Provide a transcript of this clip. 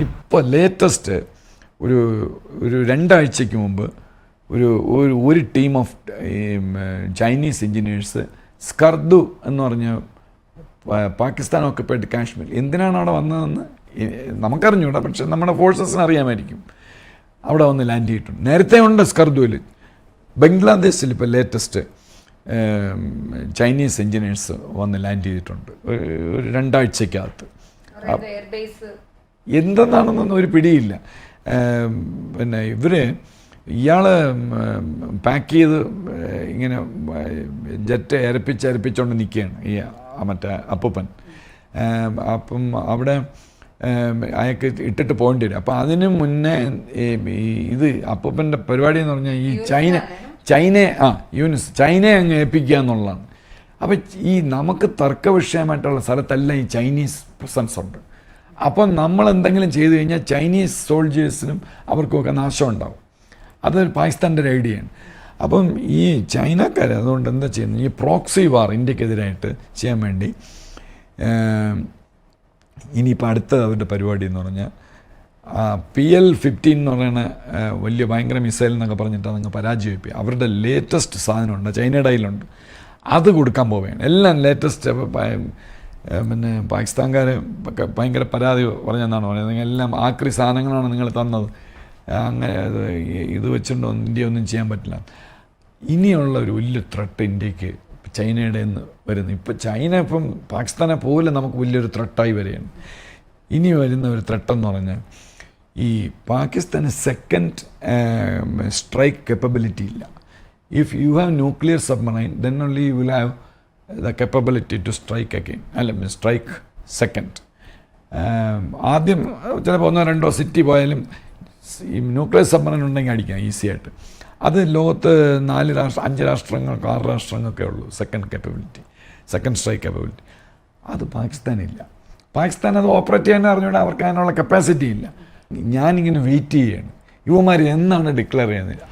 ഇപ്പോൾ ലേറ്റസ്റ്റ് ഒരു ഒരു 2 ആഴ്ചയ്ക്ക് മുമ്പ് ഒരു ടീം ഓഫ് ചൈനീസ് എഞ്ചിനീയേഴ്സ് സ്കർദു എന്ന് പറഞ്ഞ പാകിസ്ഥാൻ ഓക്കുപ്പൈഡ് കാശ്മീർ എന്തിനാണ് അവിടെ വന്നതെന്ന് നമുക്കറിഞ്ഞൂടാ, പക്ഷെ നമ്മുടെ ഫോഴ്സസിന് അറിയാമായിരിക്കും. അവിടെ വന്ന് ലാൻഡ് ചെയ്തിട്ടുണ്ട്. നേരത്തെ ഉണ്ട് സ്കർദുവിൽ. ബംഗ്ലാദേശിൽ ഇപ്പോൾ ലേറ്റസ്റ്റ് ചൈനീസ് എഞ്ചിനീയേഴ്സ് വന്ന് ലാൻഡ് ചെയ്തിട്ടുണ്ട് ഒരു 2 ആഴ്ചക്കകത്ത്. എന്തെന്നാണെന്നൊന്നും ഒരു പിടിയില്ല. പിന്നെ ഇയാൾ പാക്ക് ചെയ്ത് ഇങ്ങനെ ജെറ്റ് അരപ്പിച്ചുകൊണ്ട് നിൽക്കുകയാണ് ഈ മറ്റേ അപ്പൂപ്പൻ. അപ്പം അവിടെ അയാൾക്ക് ഇട്ടിട്ട് പോകേണ്ടി വരും. അപ്പോൾ അതിന് മുന്നേ ഇത് അപ്പൂപ്പൻ്റെ പരിപാടി എന്ന് പറഞ്ഞാൽ ഈ ചൈനയെ അങ്ങ് ഏൽപ്പിക്കുക എന്നുള്ളതാണ്. അപ്പോൾ ഈ നമുക്ക് തർക്ക വിഷയമായിട്ടുള്ള സ്ഥലത്തെല്ലാം ഈ ചൈനീസ് പ്രസൻസ് ഉണ്ട്. അപ്പം നമ്മൾ എന്തെങ്കിലും ചെയ്തു കഴിഞ്ഞാൽ ചൈനീസ് സോൾജേഴ്സിനും അവർക്കുമൊക്കെ നാശം ഉണ്ടാവും. അത് പാകിസ്ഥാൻ്റെ ഒരു ഐഡിയയാണ്. അപ്പം ഈ ചൈനക്കാർ അതുകൊണ്ട് എന്താ ചെയ്യുന്നത്, ഈ പ്രോക്സി വാർ ഇന്ത്യക്കെതിരായിട്ട് ചെയ്യാൻ വേണ്ടി ഇനിയിപ്പോൾ അടുത്ത അവരുടെ പരിപാടി എന്ന് പറഞ്ഞാൽ PL-15 എന്ന് പറയുന്ന വലിയ ഭയങ്കര മിസൈൽ എന്നൊക്കെ പറഞ്ഞിട്ട് അതങ്ങ് പരാജയപ്പിക്കുക. അവരുടെ ലേറ്റസ്റ്റ് സാധനമുണ്ട്, ചൈനയുടെ കയ്യിലുണ്ട്, അത് കൊടുക്കാൻ പോവുകയാണ്. എല്ലാം ലേറ്റസ്റ്റ്. പിന്നെ പാകിസ്ഥാൻകാർ ഭയങ്കര പരാതി പറഞ്ഞെന്നാണ് പറയുന്നത്, എല്ലാം ആക്രി സാധനങ്ങളാണ് നിങ്ങൾ തന്നത്, അങ്ങനെ ഇത് വെച്ചുകൊണ്ട് ഇന്ത്യ ഒന്നും ചെയ്യാൻ പറ്റില്ല. ഇനിയുള്ള ഒരു വലിയ ത്രെട്ട് ഇന്ത്യക്ക് ചൈനയുടെ നിന്ന് വരുന്നു. ഇപ്പോൾ ചൈന ഇപ്പം പാകിസ്ഥാനെ പോലെ നമുക്ക് വലിയൊരു ത്രെട്ടായി വരികയാണ്. ഇനി വരുന്ന ഒരു ത്രെട്ടെന്ന് പറഞ്ഞാൽ ഈ പാകിസ്ഥാന് സെക്കൻഡ് സ്ട്രൈക്ക് കേപ്പബിലിറ്റി ഇല്ല. If you have nuclear submarine then only you will have the capability to strike again, അല്ല സ്ട്രൈക്ക് സെക്കൻഡ്. ആദ്യം ചിലപ്പോൾ 1-2 സിറ്റി പോയാലും ഈ ന്യൂക്ലിയർ സബ്മറൈൻ ഉണ്ടെങ്കിൽ അടിക്കാം ഈസി ആയിട്ട്. അത് ലോകത്ത് 5 രാഷ്ട്രങ്ങൾക്ക് 6 രാഷ്ട്രങ്ങൾക്കേ ഉള്ളൂ സെക്കൻഡ് സ്ട്രൈക്ക് കേപ്പബിലിറ്റി. അത് പാകിസ്ഥാനില്ല. പാകിസ്ഥാൻ അത് ഓപ്പറേറ്റ് ചെയ്യാൻ അറിഞ്ഞുകൊണ്ട് അവർക്ക് അതിനുള്ള കപ്പാസിറ്റി ഇല്ല. ഞാനിങ്ങനെ വെയിറ്റ് ചെയ്യുകയാണ്, യുവമാർ എന്നാണ് ഡിക്ലെയർ ചെയ്യുന്നില്ല.